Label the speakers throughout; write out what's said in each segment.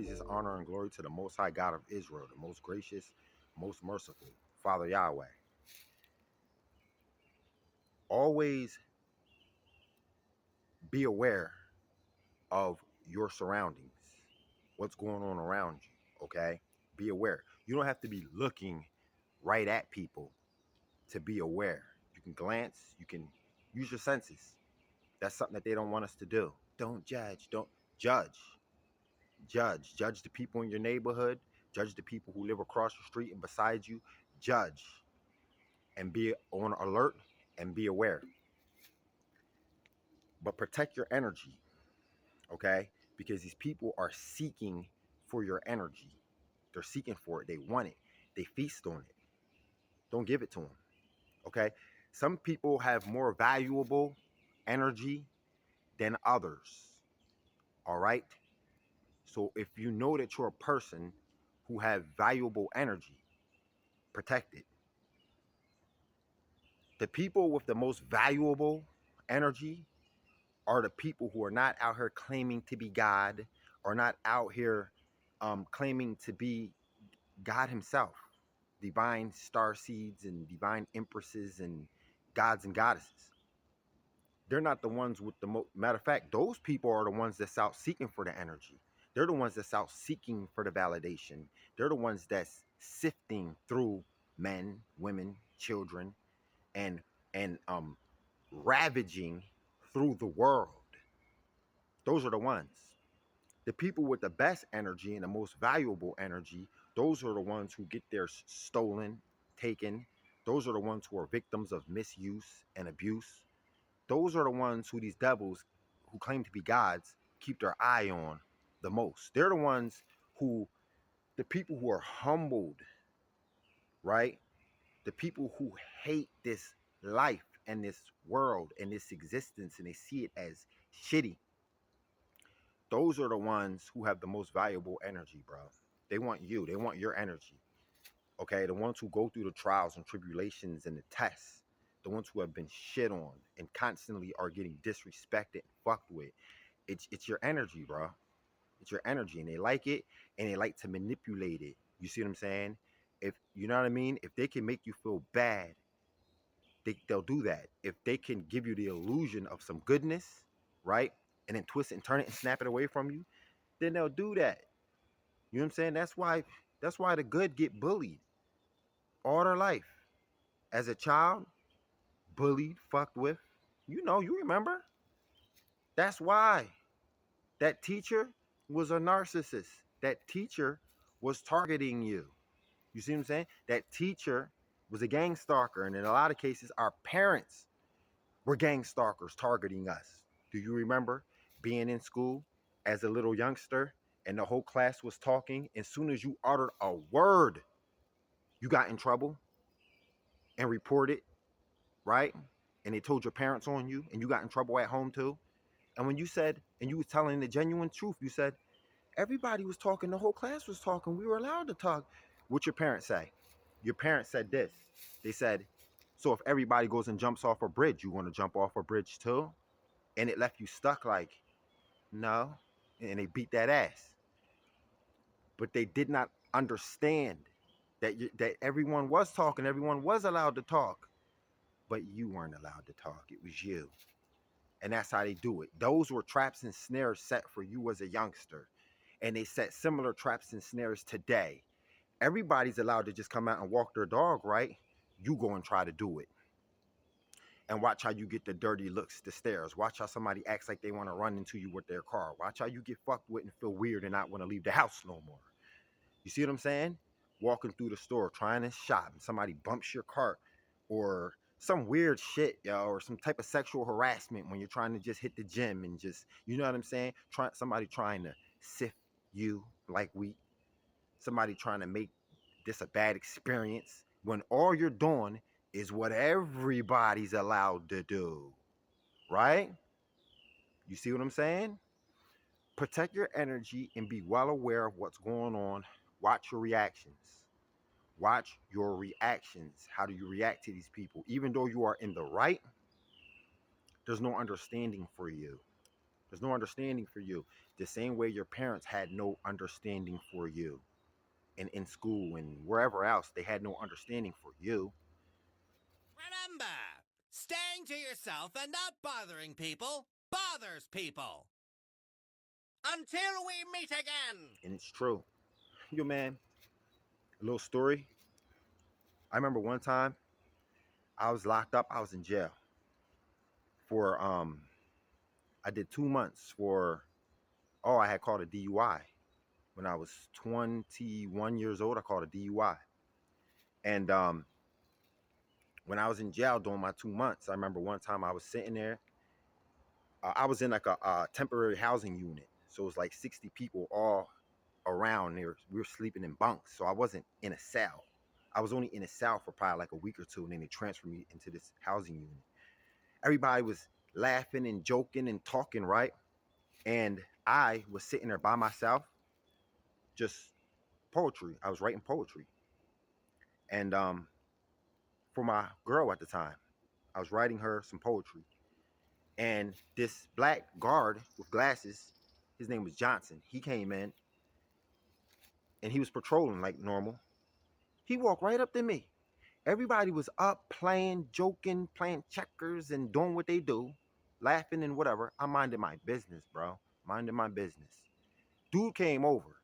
Speaker 1: praises, honor, and glory to the Most High God of Israel, the most gracious, most merciful, Father Yahweh. Always be aware of your surroundings, what's going on around you, okay? Be aware. You don't have to be looking right at people to be aware. You can glance, you can use your senses. That's something that they don't want us to do. Don't judge, don't judge. Judge the people in your neighborhood, judge the people who live across the street and beside you. Judge and be on alert and be aware. But protect your energy, okay? Because these people are seeking for your energy. They're seeking for it. They want it. They feast on it. Don't give it to them, okay? Some people have more valuable energy than others, all right? So if you know that you're a person who have valuable energy, protect it. The people with the most valuable energy are the people who are not out here claiming to be God, or not out here claiming to be God himself, divine star seeds and divine empresses and gods and goddesses. They're not the ones with the most. Matter of fact, those people are the ones that's out seeking for the energy. They're the ones that's out seeking for the validation. They're the ones that's sifting through men, women, children, and and ravaging through the world. Those are the ones. The people with the best energy and the most valuable energy, those are the ones who get theirs stolen, taken. Those are the ones who are victims of misuse and abuse. Those are the ones who these devils who claim to be gods keep their eye on the most. They're the ones who, the people who are humbled, right? The people who hate this life and this world and this existence and they see it as shitty. Those are the ones who have the most valuable energy, bro. They want you. They want your energy. Okay? The ones who go through the trials and tribulations and the tests. The ones who have been shit on and constantly are getting disrespected and fucked with. It's your energy, bro. It's your energy. And they like it and they like to manipulate it. You see what I'm saying? If you know what I mean? If they can make you feel bad, they'll do that. If they can give you the illusion of some goodness, right? And then twist it and turn it and snap it away from you, then they'll do that. You know what I'm saying? That's why the good get bullied all their life. As a child, bullied, fucked with. You remember. That's why that teacher was a narcissist. That teacher was targeting you. You see what I'm saying? That teacher was a gang stalker. And in a lot of cases, our parents were gang stalkers targeting us. Do you remember being in school as a little youngster and the whole class was talking? As soon as you uttered a word, you got in trouble and reported, right? And they told your parents on you and you got in trouble at home too. And when you said, and you was telling the genuine truth, you said, everybody was talking, the whole class was talking, we were allowed to talk. What your parents say? Your parents said this. They said, so if everybody goes and jumps off a bridge, you want to jump off a bridge too? And it left you stuck like, no. And they beat that ass. But they did not understand that everyone was talking, everyone was allowed to talk, but you weren't allowed to talk. It was you. And that's how they do it. Those were traps and snares set for you as a youngster. And they set similar traps and snares today. Everybody's allowed to just come out and walk their dog, right? You go and try to do it. And watch how you get the dirty looks, the stares. Watch how somebody acts like they want to run into you with their car. Watch how you get fucked with and feel weird and not want to leave the house no more. You see what I'm saying? Walking through the store, trying to shop, and somebody bumps your cart, or some weird shit, yo, or some type of sexual harassment when you're trying to just hit the gym and just, you know what I'm saying? Somebody trying to sift you like wheat. Somebody trying to make this a bad experience when all you're doing is what everybody's allowed to do, right? You see what I'm saying? Protect your energy and be well aware of what's going on. Watch your reactions. Watch your reactions. How do you react to these people? Even though you are in the right, there's no understanding for you. There's no understanding for you. the same way your parents had no understanding for you, and in school and wherever else they had no understanding for you.
Speaker 2: Remember, staying to yourself and not bothering people bothers people. Until we meet again.
Speaker 1: And it's true. Yo, man, a little story. I remember one time I was locked up. I was in jail for I did 2 months for I had called a DUI when I was 21 years old. I called a DUI, and when I was in jail doing my 2 months, I remember one time I was sitting there. I was in like a temporary housing unit, so it was like 60 people all around there. We were sleeping in bunks, so I wasn't in a cell. I was only in a cell for probably like a week or two, and then they transferred me into this housing unit. Everybody was laughing and joking and talking, right? And I was sitting there by myself, just poetry. I was writing poetry, and for my girl at the time, I was writing her some poetry. And this black guard with glasses, his name was Johnson. He came in and he was patrolling like normal. He walked right up to me. Everybody was up playing, joking, playing checkers and doing what they do, laughing and whatever. I minded my business, bro. Minding my business. Dude came over.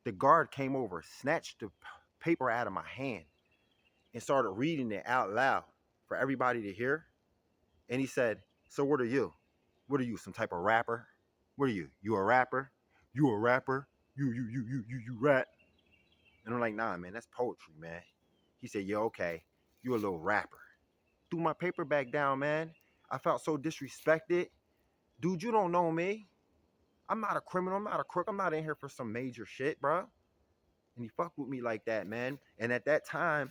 Speaker 1: The guard came over, snatched the paper out of my hand and started reading it out loud for everybody to hear. And he said, "So what are you? What are you, some type of rapper? What are you? You a rapper? You a rapper? You rap?" And I'm like, "Nah, man, that's poetry, man." He said, "Yeah, okay. You a little rapper." Threw my paper back down, man. I felt so disrespected. Dude, you don't know me. I'm not a criminal. I'm not a crook. I'm not in here for some major shit, bro. And he fucked with me like that, man. And at that time,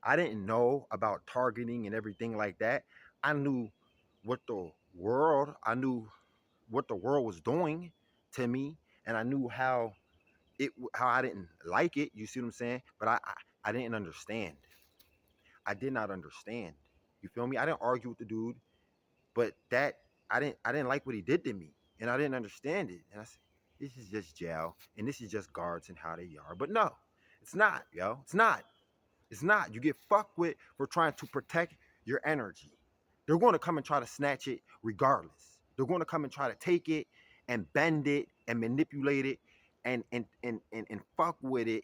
Speaker 1: I didn't know about targeting and everything like that. I knew I knew what the world was doing to me, and I knew how I didn't like it. You see what I'm saying? But I didn't understand. I did not understand. You feel me? I didn't argue with the dude, but I didn't like what he did to me, and I didn't understand it. And I said, this is just jail, and this is just guards and how they are. But no, it's not, yo. It's not. It's not. You get fucked with for trying to protect your energy. They're going to come and try to snatch it regardless. They're going to come and try to take it and bend it and manipulate it and fuck with it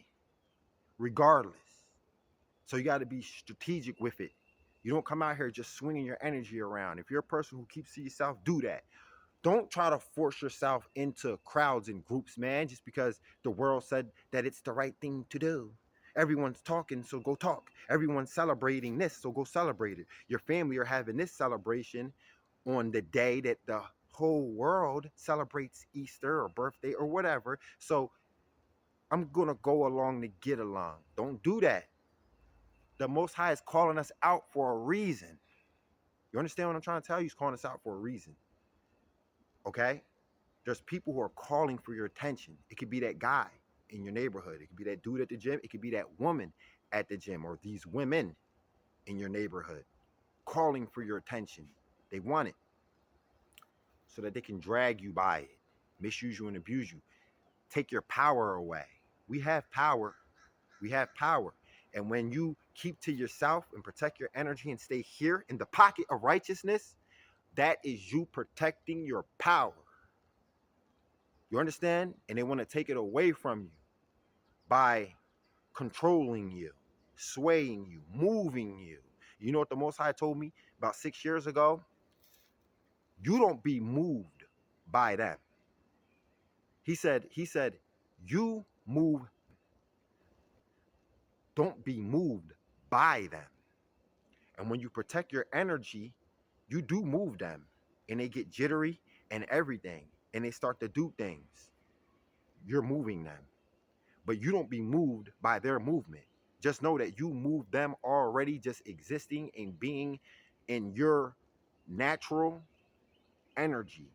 Speaker 1: regardless. So you got to be strategic with it. You don't come out here just swinging your energy around. If you're a person who keeps to yourself, do that. Don't try to force yourself into crowds and groups, man, just because the world said that it's the right thing to do. Everyone's talking, so go talk. Everyone's celebrating this, so go celebrate it. Your family are having this celebration on the day that the whole world celebrates Easter or birthday or whatever. So I'm going to go along to get along. Don't do that. The Most High is calling us out for a reason. You understand what I'm trying to tell you? He's calling us out for a reason. Okay? There's people who are calling for your attention. It could be that guy in your neighborhood. It could be that dude at the gym. It could be that woman at the gym, or these women in your neighborhood calling for your attention. They want it so that they can drag you by it, misuse you and abuse you, take your power away. We have power. We have power. And when you keep to yourself and protect your energy and stay here in the pocket of righteousness, that is you protecting your power. You understand? And they want to take it away from you by controlling you, swaying you, moving you. You know what the Most High told me about 6 years ago? You don't be moved by them. He said, you move, don't be moved by them. And when you protect your energy, you do move them, and they get jittery and everything, and they start to do things. You're moving them, but you don't be moved by their movement. Just know that you move them already, just existing and being in your natural energy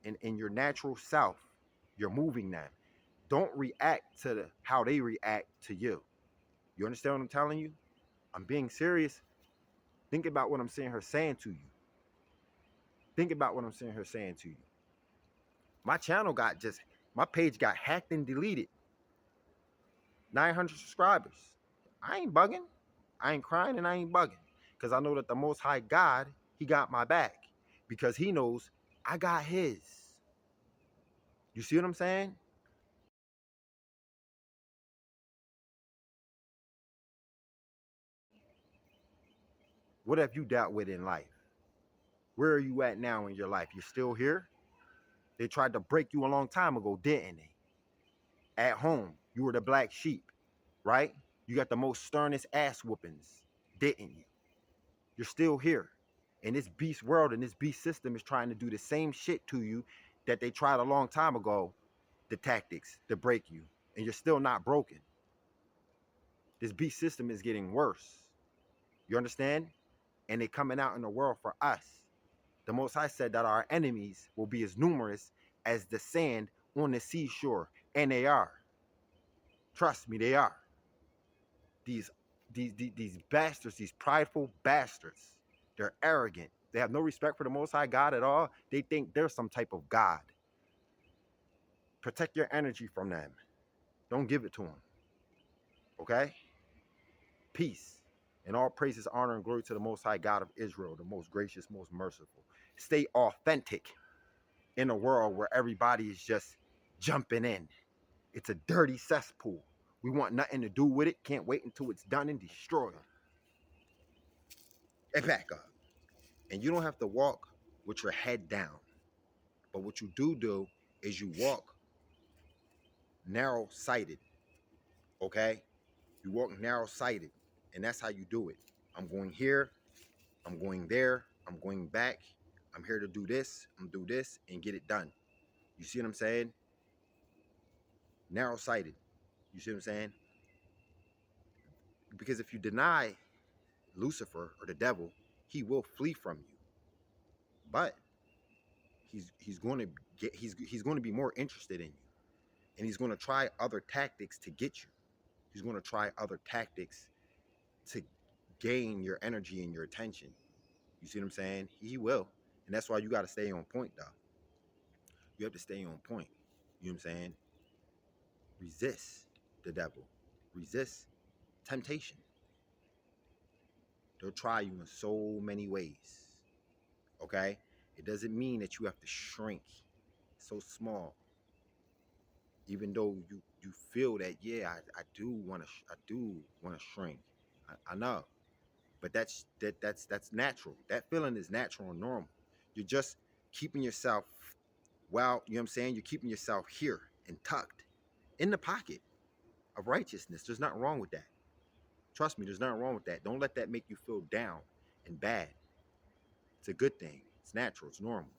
Speaker 1: and in your natural self. You're moving them. Don't react to how they react to you. You understand what I'm telling you? I'm being serious. Think about what I'm saying to you. Think about what I'm saying to you. My channel my page got hacked and deleted. 900 subscribers. I ain't bugging. I ain't crying and I ain't bugging. Because I know that the Most High God, He got my back. Because He knows I got His. You see what I'm saying? What have you dealt with in life? Where are you at now in your life? You're still here? They tried to break you a long time ago, didn't they? At home, you were the black sheep, right? You got the most sternest ass whoopings, didn't you? You're still here. And this beast world and this beast system is trying to do the same shit to you that they tried a long time ago, the tactics to break you. And you're still not broken. This beast system is getting worse. You understand? And they coming out in the world for us. The Most High said that our enemies will be as numerous as the sand on the seashore. And they are. Trust me, they are. These these bastards, these prideful bastards, they're arrogant. They have no respect for the Most High God at all. They think they're some type of God. Protect your energy from them. Don't give it to them. Okay? Peace. And all praises, honor, and glory to the Most High God of Israel, the most gracious, most merciful. Stay authentic in a world where everybody is just jumping in. It's a dirty cesspool. We want nothing to do with it. Can't wait until it's done and destroyed. And back up. And you don't have to walk with your head down. But what you do is you walk narrow-sighted. Okay? You walk narrow-sighted. And that's how you do it. I'm going here. I'm going there. I'm going back. I'm here to do this. I'm do this and get it done. You see what I'm saying? Narrow-sighted. You see what I'm saying? Because if you deny Lucifer or the devil, he will flee from you. But he's going to he's going to be more interested in you. And he's going to try other tactics to get you. He's going to try other tactics to gain your energy and your attention. You see what I'm saying? He will. And that's why you got to stay on point, though. You have to stay on point. You know what I'm saying? Resist the devil. Resist temptation. They'll try you in so many ways. Okay? It doesn't mean that you have to shrink so small. Even though you feel that, yeah, I do want to shrink. I know. But that's natural. That feeling is natural and normal. You're just keeping yourself, well, you know what I'm saying? You're keeping yourself here and tucked in the pocket of righteousness. There's nothing wrong with that. Trust me, there's nothing wrong with that. Don't let that make you feel down and bad. It's a good thing. It's natural. It's normal.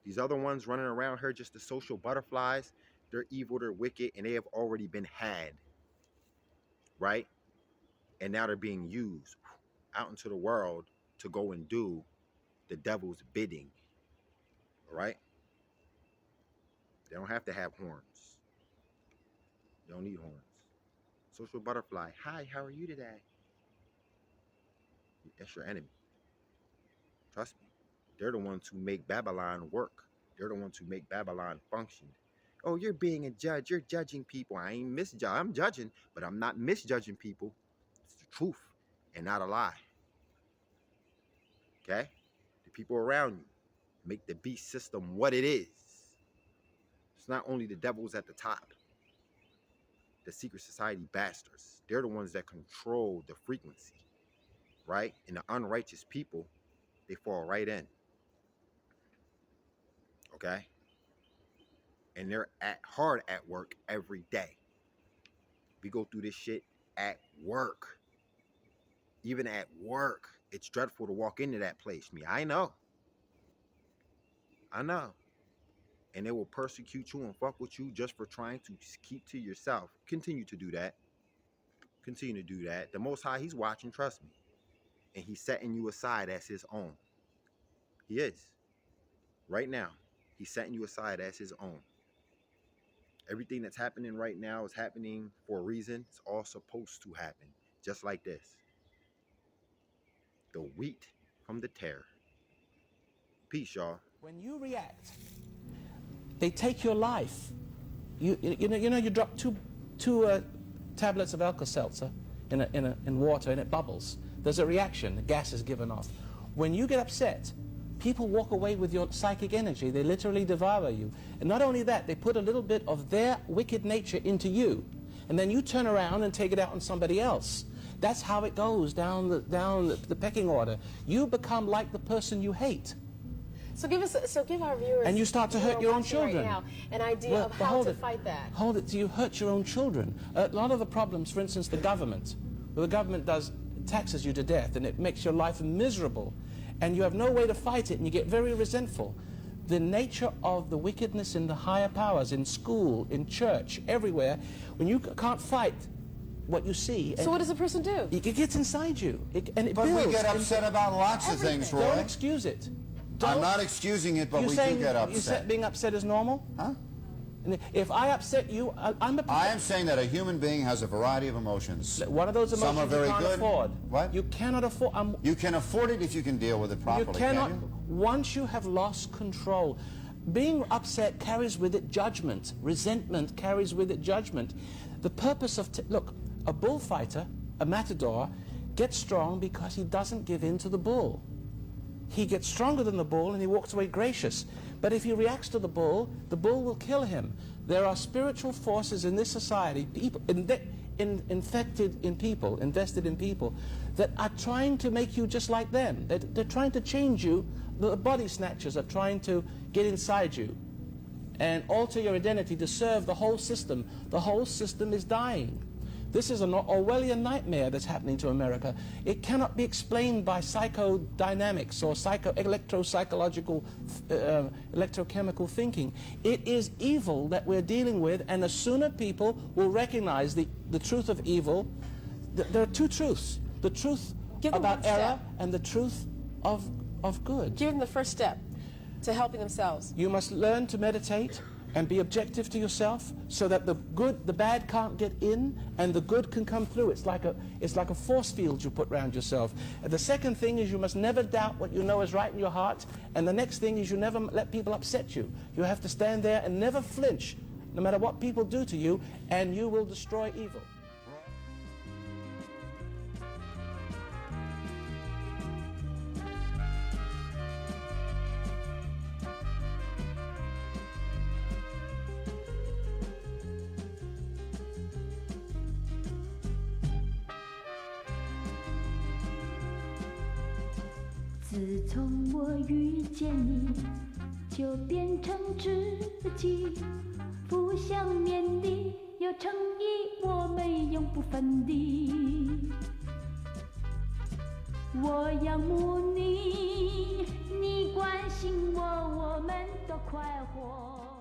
Speaker 1: These other ones running around here, just the social butterflies, they're evil, they're wicked, and they have already been had, right? And now they're being used out into the world to go and do the devil's bidding. All right? They don't have to have horns. They don't need horns. Social butterfly. Hi, how are you today? That's your enemy. Trust me. They're the ones who make Babylon work. They're the ones who make Babylon function. Oh, you're being a judge. You're judging people. I ain't misjudging. I'm judging, but I'm not misjudging people. It's the truth and not a lie. Okay? The people around you make the beast system what it is. It's not only the devils at the top, the secret society bastards. They're the ones that control the frequency, right? And the unrighteous people, they fall right in. Okay? And they're hard at work every day. We go through this shit at work. Even at work, it's dreadful to walk into that place. I know. I know. And they will persecute you and fuck with you just for trying to keep to yourself. Continue to do that. Continue to do that. The Most High, He's watching, trust me. And He's setting you aside as His own. He is. Right now, He's setting you aside as His own. Everything that's happening right now is happening for a reason. It's all supposed to happen. Just like this. The wheat from the tare. Peace, y'all.
Speaker 3: When you react they take your life. You drop two tablets of Alka-Seltzer in water and it bubbles. There's a reaction, the gas is given off. When you get upset, people walk away with your psychic energy. They literally devour you. And not only that, they put a little bit of their wicked nature into you. And then you turn around and take it out on somebody else. That's how it goes down the pecking order. You become like the person you hate.
Speaker 4: So give our viewers,
Speaker 3: and you start to hurt your own children.
Speaker 4: Right now, an idea of how to fight that.
Speaker 3: Hold it. You hurt your own children. A lot of the problems, for instance, the government taxes you to death, and it makes your life miserable, and you have no way to fight it, and you get very resentful. The nature of the wickedness in the higher powers, in school, in church, everywhere, when you can't fight what you see.
Speaker 4: So what does a person do?
Speaker 3: It gets inside you, and it
Speaker 5: But
Speaker 3: builds.
Speaker 5: we get upset about lots of things, Roy.
Speaker 3: Don't excuse it.
Speaker 5: I'm not excusing it, but we do get upset.
Speaker 3: Being upset is normal?
Speaker 5: Huh?
Speaker 3: If I upset you,
Speaker 5: I am saying that a human being has a variety of emotions.
Speaker 3: One of those emotions
Speaker 5: Some are very
Speaker 3: you can't
Speaker 5: good.
Speaker 3: afford.
Speaker 5: What?
Speaker 3: You cannot afford.
Speaker 5: You can afford it if you can deal with it properly.
Speaker 3: You cannot.
Speaker 5: Can you?
Speaker 3: Once you have lost control, being upset carries with it judgment. Resentment carries with it judgment. The purpose of look, a bullfighter, a matador, gets strong because he doesn't give in to the bull. He gets stronger than the bull and he walks away gracious. But if he reacts to the bull will kill him. There are spiritual forces in this society, people invested in people, that are trying to make you just like them. They're trying to change you. The body snatchers are trying to get inside you and alter your identity to serve the whole system. The whole system is dying. This is an Orwellian nightmare that's happening to America. It cannot be explained by psychodynamics or electropsychological, electrochemical thinking. It is evil that we're dealing with, and the sooner people will recognize the truth of evil, there are two truths. The truth about error and the truth of good.
Speaker 4: Give them the first step to helping themselves.
Speaker 3: You must learn to meditate and be objective to yourself, so that the bad can't get in and the good can come through. It's like a force field you put around yourself. And the second thing is you must never doubt what you know is right in your heart. And the next thing is you never let people upset you. You have to stand there and never flinch, no matter what people do to you, and you will destroy evil.
Speaker 6: 自从我遇见你，就变成知己，互相勉励，有诚意，我们永不分离。我仰慕你，你关心我，我们都快活。